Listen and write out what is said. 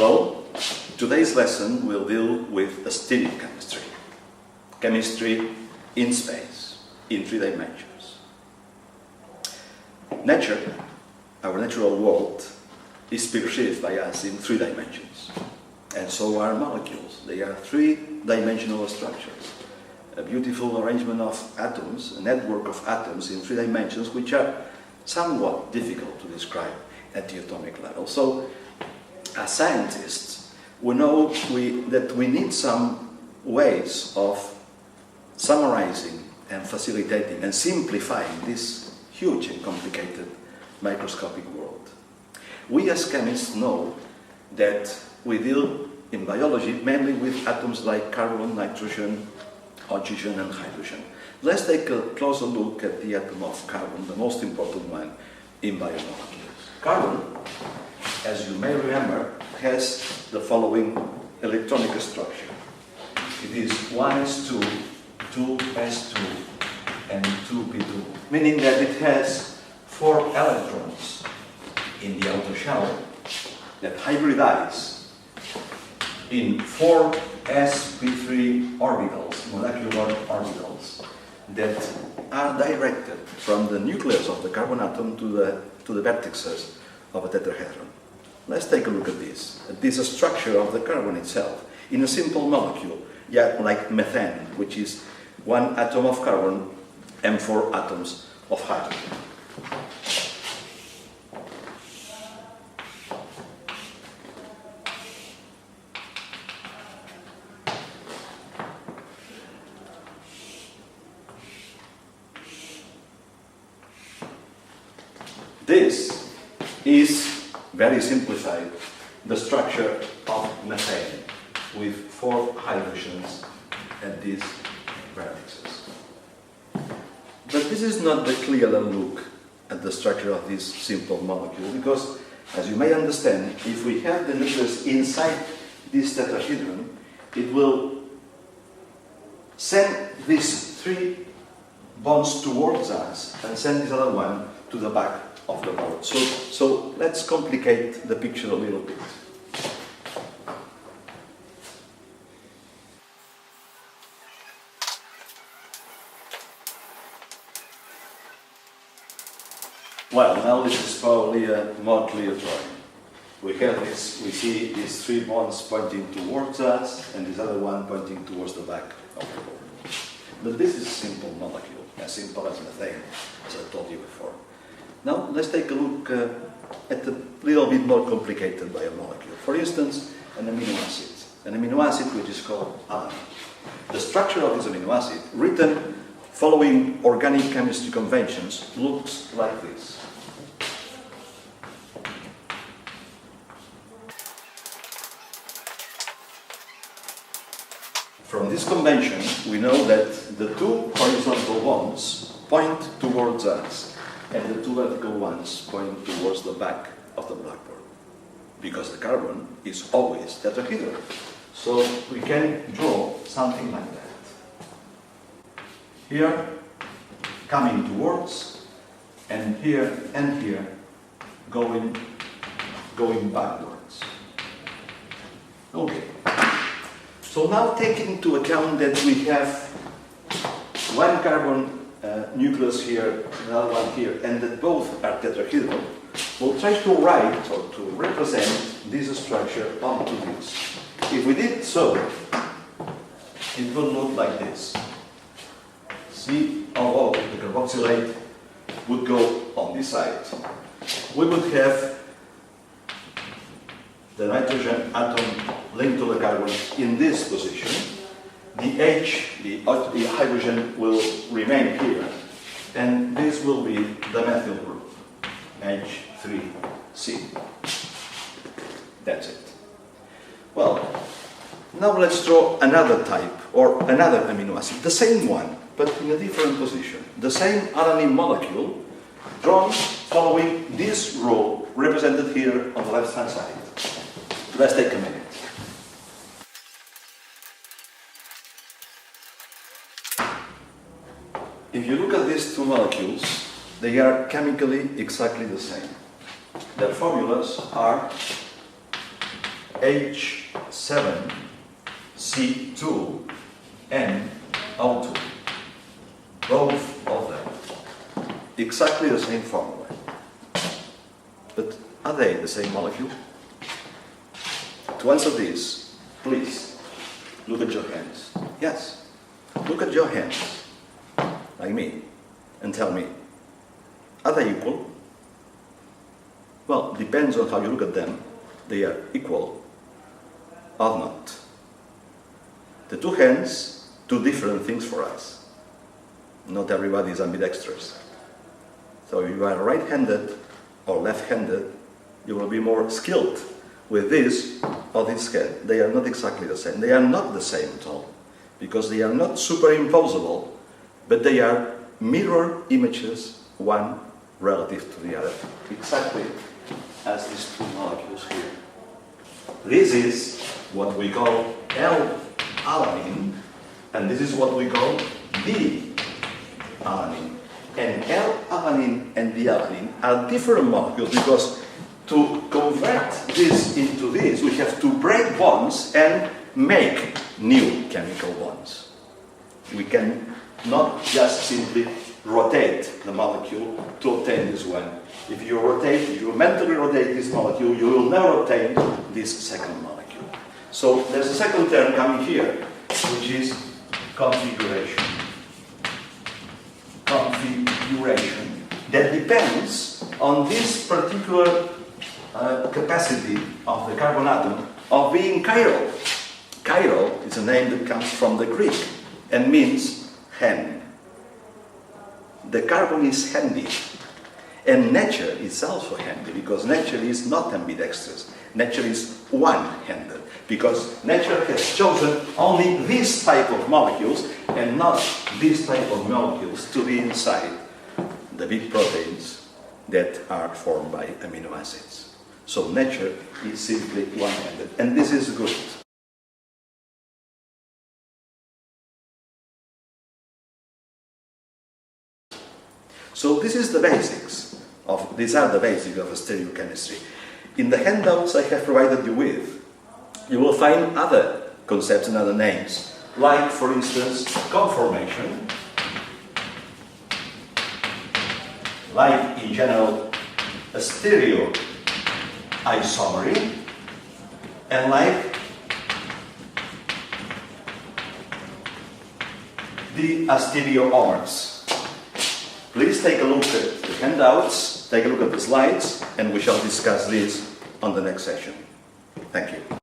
Well, today's lesson will deal with steady chemistry. Chemistry in space, in 3 dimensions. Nature, our natural world, is perceived by us in 3 dimensions. And so are molecules. They are 3-dimensional structures. A beautiful arrangement of atoms, a network of atoms in 3 dimensions, which are somewhat difficult to describe at the atomic level. So, as scientists, we know that we need some ways of summarizing and facilitating and simplifying this huge and complicated microscopic world. We as chemists know that we deal in biology mainly with atoms like carbon, nitrogen, oxygen and hydrogen. Let's take a closer look at the atom of carbon, the most important one in biomolecules. Carbon, as you may remember, has the following electronic structure. It is 1s2, 2s2 and 2p2, meaning that it has 4 electrons in the outer shell that hybridize in 4 sp3 orbitals, molecular orbitals, that are directed from the nucleus of the carbon atom to the vertices of a tetrahedron. Let's take a look at this. This is a structure of the carbon itself in a simple molecule, like methane, which is 1 atom of carbon and 4 atoms of hydrogen. This is, very simplified, the structure of methane with 4 hydrogens at these vertices. But this is not the clearer look at the structure of this simple molecule, because, as you may understand, if we have the nucleus inside this tetrahedron, it will send these 3 bonds towards us and send this other one to the back of the board. So let's complicate the picture a little bit. Well, now this is probably a more clear drawing. We see these 3 bonds pointing towards us and this other one pointing towards the back of the board. But this is a simple molecule, as simple as methane, as I told you before. Now let's take a look at a little bit more complicated biomolecule. For instance, an amino acid. An amino acid which is called alanine. The structure of this amino acid, written following organic chemistry conventions, looks like this. From this convention, we know that the 2 horizontal bonds point towards us, and the 2 vertical ones point towards the back of the blackboard, because the carbon is always tetrahedral. So we can draw something like that. Here, coming towards, and here, going backwards. Okay. So now taking into account that we have 1 carbon nucleus here, another one here, and that both are tetrahedral, we'll try to write or to represent this structure onto this. If we did so, it will look like this. COO, the carboxylate, would go on this side. We would have the nitrogen atom linked to the carbon in this position. The hydrogen will remain here, and this will be the methyl group, H3C. That's it. Well, now let's draw another type, or another amino acid, the same one, but in a different position. The same alanine molecule, drawn following this rule represented here on the left-hand side. Let's take a minute. If you look at these 2 molecules, they are chemically exactly the same. Their formulas are H7C2 and O2. Both of them. Exactly the same formula. But are they the same molecule? To answer this, please look at your hands. Yes, look at your hands, like me, and tell me, are they equal? Well, depends on how you look at them. They are equal or not. The two hands do different things for us. Not everybody is ambidextrous. So if you are right-handed or left-handed, you will be more skilled with this or this hand. They are not exactly the same. They are not the same at all, because they are not superimposable, but they are mirror images, one relative to the other, exactly as these two molecules here. This is what we call L-alanine, and this is what we call D-alanine. And L-alanine and D-alanine are different molecules, because to convert this into this, we have to break bonds and make new chemical bonds. We can not just simply rotate the molecule to obtain this one. If you mentally rotate this molecule, you will never obtain this second molecule. So there's a second term coming here, which is configuration. Configuration. That depends on this particular capacity of the carbon atom of being chiral. Chiral is a name that comes from the Greek and means hand. The carbon is handy. And nature is also handy, because nature is not ambidextrous. Nature is one-handed, because nature has chosen only this type of molecules and not this type of molecules to be inside the big proteins that are formed by amino acids. So nature is simply one-handed, and this is good. So these are the basics of stereochemistry. In the handouts I have provided you with, you will find other concepts and other names, like, for instance, conformation, like, in general, a stereoisomery, and like the stereoomers. Please take a look at the handouts, take a look at the slides, and we shall discuss this on the next session. Thank you.